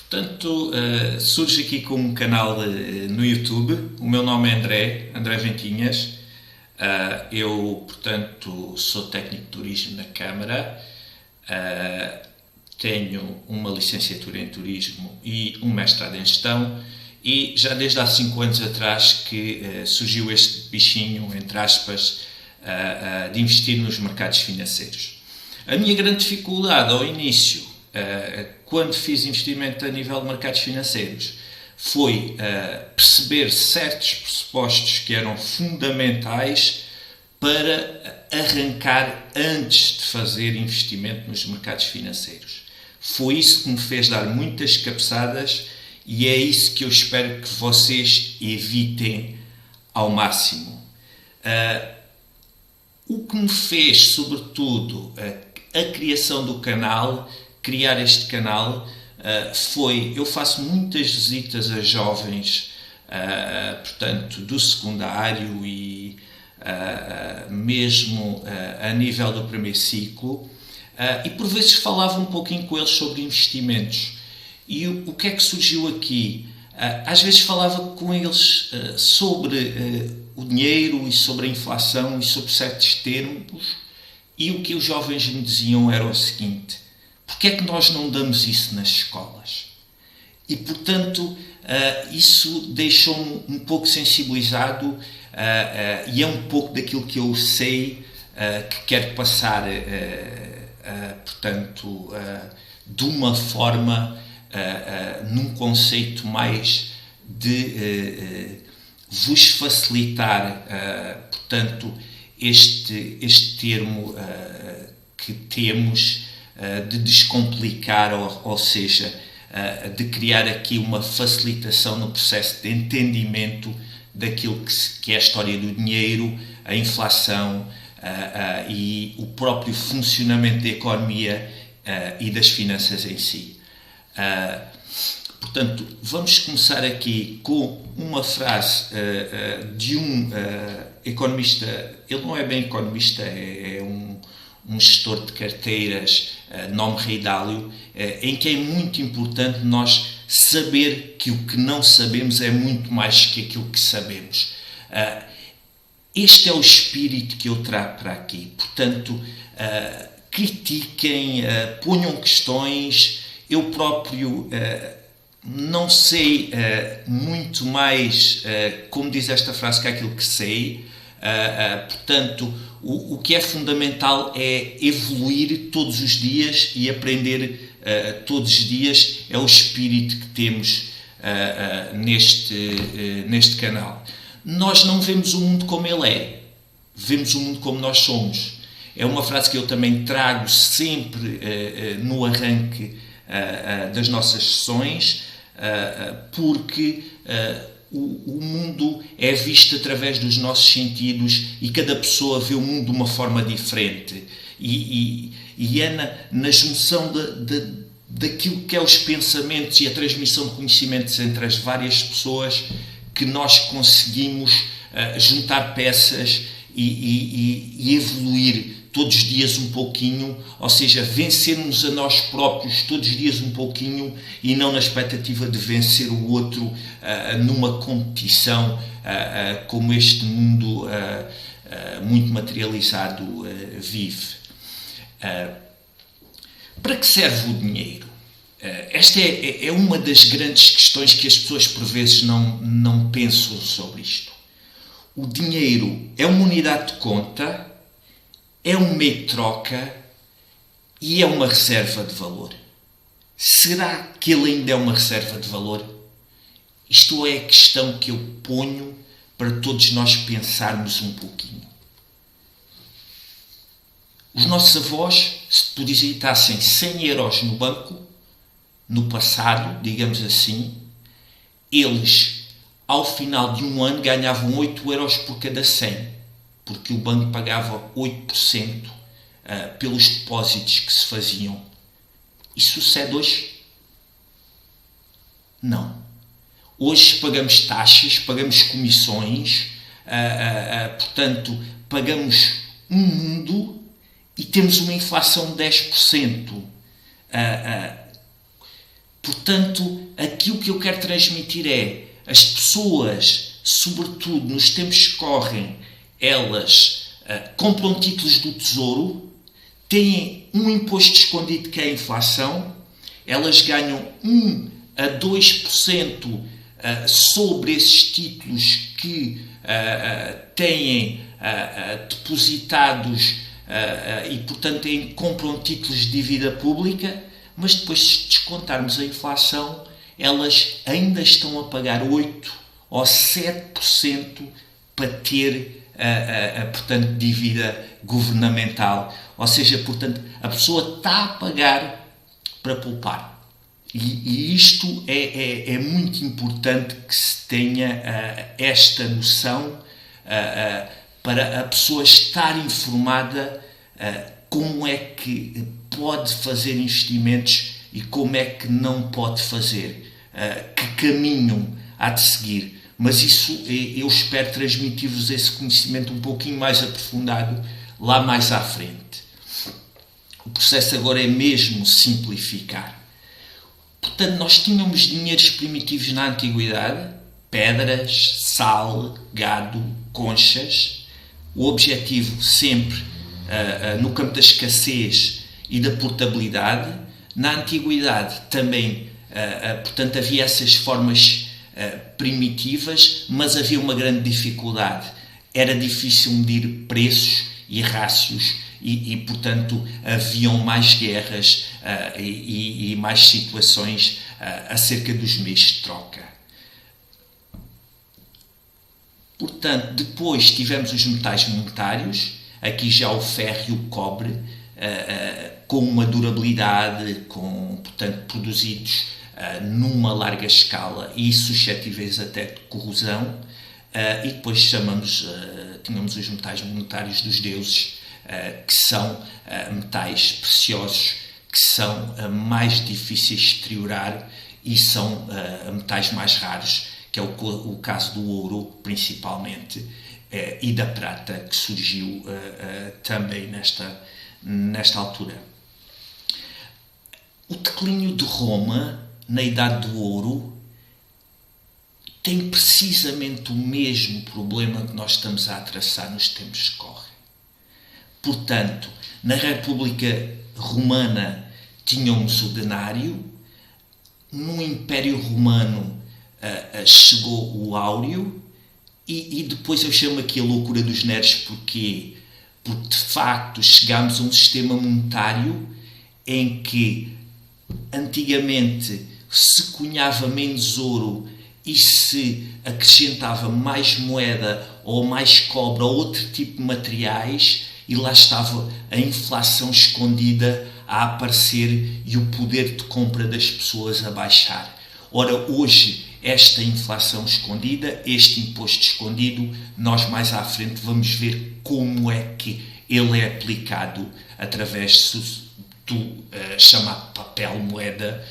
Portanto, surge aqui com um canal no YouTube. O meu nome é André Ventinhas. Eu, portanto, sou técnico de turismo na Câmara. Tenho uma licenciatura em turismo e um mestrado em gestão. E já desde há 5 anos atrás que surgiu este bichinho, entre aspas, de investir nos mercados financeiros. A minha grande dificuldade ao início, quando fiz investimento a nível de mercados financeiros, foi perceber certos pressupostos que eram fundamentais para arrancar antes de fazer investimento nos mercados financeiros. Foi isso que me fez dar muitas cabeçadas e é isso que eu espero que vocês evitem ao máximo. O que me fez, sobretudo, a criação do canal, criar este canal, foi, eu faço muitas visitas a jovens, portanto, do secundário e mesmo a nível do primeiro ciclo, e por vezes falava um pouquinho com eles sobre investimentos. E o que é que surgiu aqui? Às vezes falava com eles sobre o dinheiro e sobre a inflação e sobre certos termos, e o que os jovens me diziam era o seguinte: porque é que nós não damos isso nas escolas? E, portanto, isso deixou-me um pouco sensibilizado e é um pouco daquilo que eu sei que quero passar, portanto, de uma forma, num conceito mais de vos facilitar, portanto, este termo que temos de descomplicar, ou seja, de criar aqui uma facilitação no processo de entendimento daquilo que é a história do dinheiro, a inflação e o próprio funcionamento da economia e das finanças em si. Portanto, vamos começar aqui com uma frase de um economista. Ele não é bem economista, é um gestor de carteiras, nome Rei Dalio, em que é muito importante nós saber que o que não sabemos é muito mais que aquilo que sabemos. Este é o espírito que eu trago para aqui. Portanto, critiquem, ponham questões. Eu próprio não sei muito mais, como diz esta frase, que é aquilo que sei. Portanto, o que é fundamental é evoluir todos os dias e aprender todos os dias. É o espírito que temos neste canal. Nós não vemos o mundo como ele é, vemos o mundo como nós somos. É uma frase que eu também trago sempre no arranque das nossas sessões, porque o mundo é visto através dos nossos sentidos e cada pessoa vê o mundo de uma forma diferente. E é na junção daquilo que é os pensamentos e a transmissão de conhecimentos entre as várias pessoas que nós conseguimos juntar peças e evoluir todos os dias um pouquinho, ou seja, vencermos a nós próprios todos os dias um pouquinho e não na expectativa de vencer o outro numa competição como este mundo muito materializado vive. Para que serve o dinheiro? Esta é uma das grandes questões que as pessoas por vezes não pensam sobre isto. O dinheiro é uma unidade de conta, é um meio de troca e é uma reserva de valor. Será que ele ainda é uma reserva de valor? Isto é a questão que eu ponho para todos nós pensarmos um pouquinho. Os nossos avós, se depositassem 100 euros no banco, no passado, digamos assim, eles, ao final de um ano, ganhavam 8 euros por cada 100. Porque o banco pagava 8% pelos depósitos que se faziam. Isso sucede hoje? Não. Hoje pagamos taxas, pagamos comissões, portanto, pagamos um mundo e temos uma inflação de 10%. Portanto, aquilo que eu quero transmitir é as pessoas, sobretudo nos tempos que correm, elas compram títulos do Tesouro, têm um imposto escondido que é a inflação, elas ganham 1 a 2% sobre esses títulos que têm depositados e, portanto, compram títulos de dívida pública, mas depois, se descontarmos a inflação, elas ainda estão a pagar 8 ou 7% para ter, portanto, dívida governamental. Ou seja, portanto, a pessoa está a pagar para poupar. E isto é muito importante que se tenha esta noção para a pessoa estar informada como é que pode fazer investimentos e como é que não pode fazer, que caminho há de seguir. Mas isso eu espero transmitir-vos esse conhecimento um pouquinho mais aprofundado lá mais à frente. O processo agora é mesmo simplificar. Portanto, nós tínhamos dinheiros primitivos na antiguidade, pedras, sal, gado, conchas. O objetivo sempre no campo da escassez e da portabilidade. Na antiguidade também, portanto, havia essas formas primitivas, mas havia uma grande dificuldade. Era difícil medir preços e rácios e portanto, haviam mais guerras e mais situações acerca dos meios de troca. Portanto, depois tivemos os metais monetários, aqui já o ferro e o cobre, com uma durabilidade, portanto, produzidos numa larga escala e suscetíveis até de corrosão, e depois tínhamos os metais monetários dos deuses, que são metais preciosos, que são mais difíceis de deteriorar e são metais mais raros, que é o caso do ouro, principalmente, e da prata, que surgiu também nesta altura. O declínio de Roma, na Idade do Ouro, tem precisamente o mesmo problema que nós estamos a atravessar nos tempos que correm. Portanto, na República Romana tínhamos o denário, no Império Romano chegou o áureo e depois eu chamo aqui a loucura dos nerds porque de facto chegámos a um sistema monetário em que antigamente se cunhava menos ouro e se acrescentava mais moeda ou mais cobre ou outro tipo de materiais, e lá estava a inflação escondida a aparecer e o poder de compra das pessoas a baixar. Ora, hoje, esta inflação escondida, este imposto escondido, nós mais à frente vamos ver como é que ele é aplicado através do chamado papel moeda,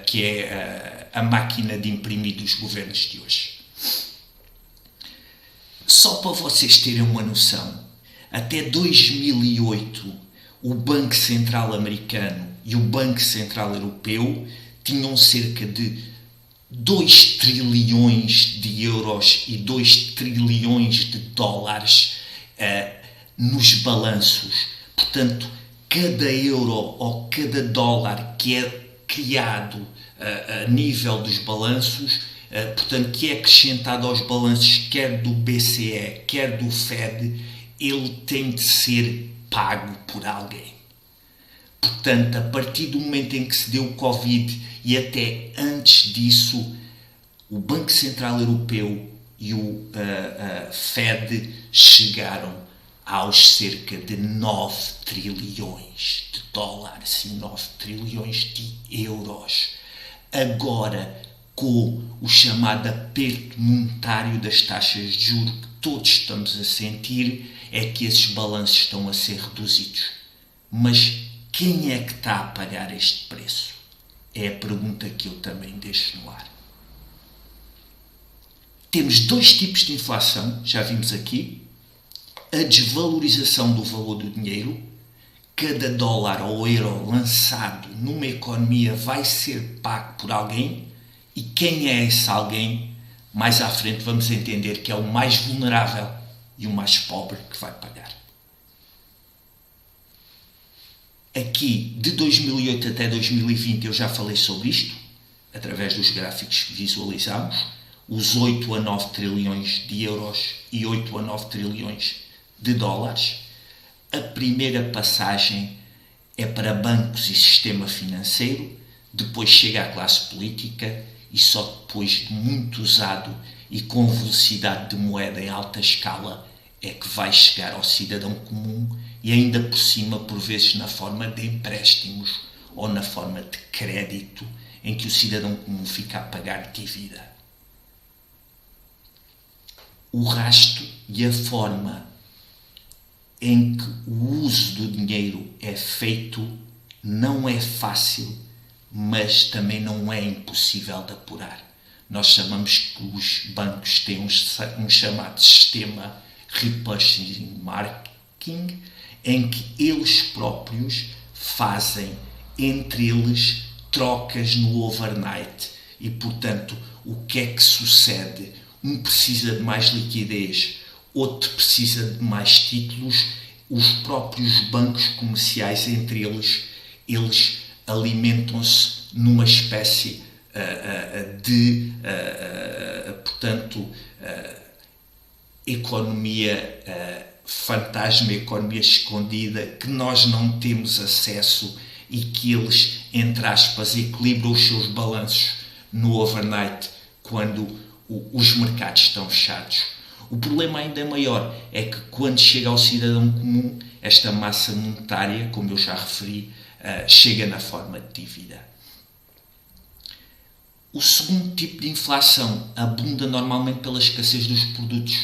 que é a máquina de imprimir dos governos de hoje. Só para vocês terem uma noção, até 2008, o Banco Central Americano e o Banco Central Europeu tinham cerca de 2 trilhões de euros e 2 trilhões de dólares nos balanços. Portanto, cada euro ou cada dólar que é criado a nível dos balanços, portanto, que é acrescentado aos balanços quer do BCE, quer do FED, ele tem de ser pago por alguém. Portanto, a partir do momento em que se deu o Covid e até antes disso, o Banco Central Europeu e o FED chegaram aos cerca de 9 trilhões de dólares e 9 trilhões de euros. Agora, com o chamado aperto monetário das taxas de juros que todos estamos a sentir, é que esses balanços estão a ser reduzidos. Mas quem é que está a pagar este preço? É a pergunta que eu também deixo no ar. Temos 2 tipos de inflação, já vimos aqui. A desvalorização do valor do dinheiro, cada dólar ou euro lançado numa economia vai ser pago por alguém, e quem é esse alguém? Mais à frente vamos entender que é o mais vulnerável e o mais pobre que vai pagar. Aqui, de 2008 até 2020, eu já falei sobre isto, através dos gráficos que visualizamos, os 8 a 9 trilhões de euros e 8 a 9 trilhões de dólares. A primeira passagem é para bancos e sistema financeiro, depois chega à classe política e só depois de muito usado e com velocidade de moeda em alta escala é que vai chegar ao cidadão comum, e ainda por cima, por vezes na forma de empréstimos ou na forma de crédito, em que o cidadão comum fica a pagar dívida. O rasto e a forma em que o uso do dinheiro é feito não é fácil, mas também não é impossível de apurar. Nós chamamos que os bancos têm um chamado sistema repurchasing marking, em que eles próprios fazem entre eles trocas no overnight. E, portanto, o que é que sucede? Um precisa de mais liquidez, outro precisa de mais títulos. Os próprios bancos comerciais, entre eles alimentam-se numa espécie de economia fantasma, economia escondida, que nós não temos acesso, e que eles, entre aspas, equilibram os seus balanços no overnight quando os mercados estão fechados. O problema ainda maior é que, quando chega ao cidadão comum, esta massa monetária, como eu já referi, chega na forma de dívida. O segundo tipo de inflação abunda normalmente pela escassez dos produtos,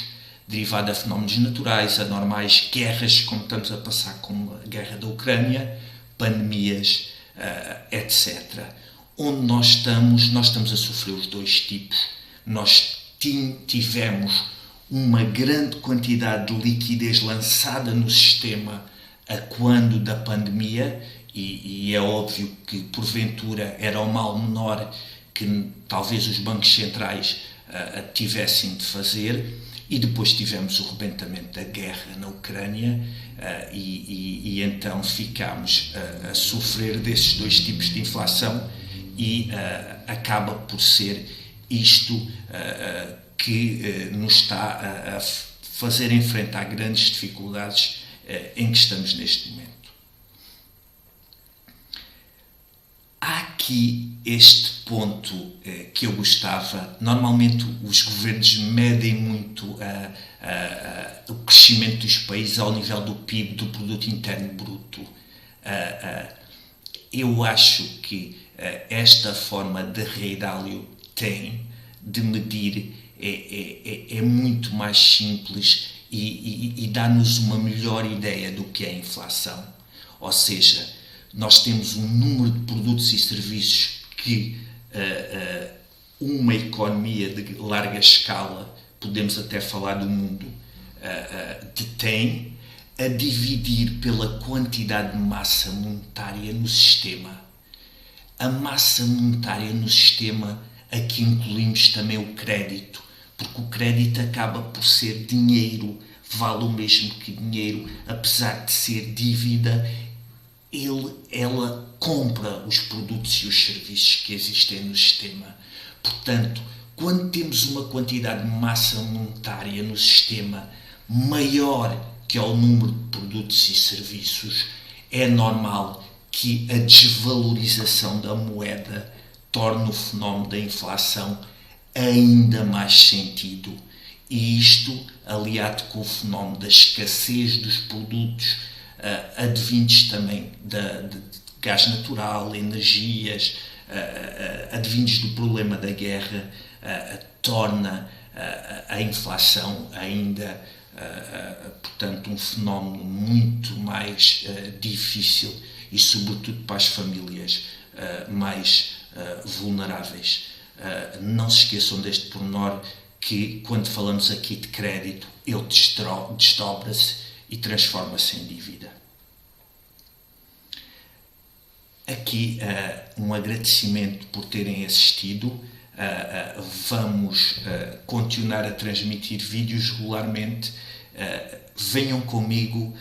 derivada de fenómenos naturais, anormais, guerras, como estamos a passar com a guerra da Ucrânia, pandemias, etc. Onde nós estamos a sofrer os dois tipos. Nós tivemos uma grande quantidade de liquidez lançada no sistema a quando da pandemia, e é óbvio que, porventura, era o mal menor que talvez os bancos centrais tivessem de fazer, e depois tivemos o rebentamento da guerra na Ucrânia, e então ficámos a sofrer desses dois tipos de inflação, e acaba por ser isto que nos está a fazer enfrentar grandes dificuldades em que estamos neste momento. Há aqui este ponto que eu gostava. Normalmente os governos medem muito o crescimento dos países ao nível do PIB, do Produto Interno Bruto. Eu acho que esta forma de Ray Dalio tem de medir é muito mais simples e dá-nos uma melhor ideia do que é a inflação. Ou seja, nós temos um número de produtos e serviços que uma economia de larga escala, podemos até falar do mundo, detém, a dividir pela quantidade de massa monetária no sistema. A massa monetária no sistema, aqui incluímos também o crédito, porque o crédito acaba por ser dinheiro, vale o mesmo que dinheiro, apesar de ser dívida. Ela compra os produtos e os serviços que existem no sistema. Portanto, quando temos uma quantidade de massa monetária no sistema maior que é o número de produtos e serviços, é normal que a desvalorização da moeda torne o fenómeno da inflação ainda mais sentido. E isto, aliado com o fenómeno da escassez dos produtos, advindos também de gás natural, energias, advindos do problema da guerra, torna a inflação ainda, portanto, um fenómeno muito mais difícil, e sobretudo para as famílias mais vulneráveis. Não se esqueçam deste pormenor, que quando falamos aqui de crédito, ele desdobra-se e transforma-se em dívida. aqui um agradecimento por terem assistido. Vamos continuar a transmitir vídeos regularmente. Venham comigo,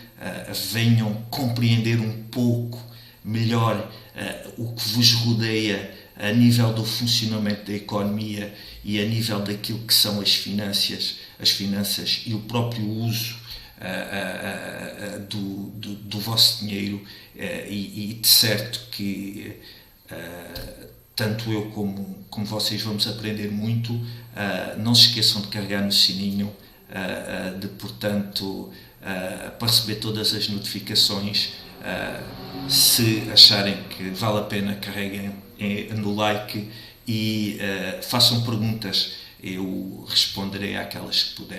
venham compreender um pouco melhor o que vos rodeia a nível do funcionamento da economia e a nível daquilo que são as finanças e o próprio uso do vosso dinheiro, e de certo que tanto eu como vocês vamos aprender muito. Não se esqueçam de carregar no sininho, portanto, para receber todas as notificações. Se acharem que vale a pena, carreguem no like e façam perguntas. Eu responderei àquelas que puder.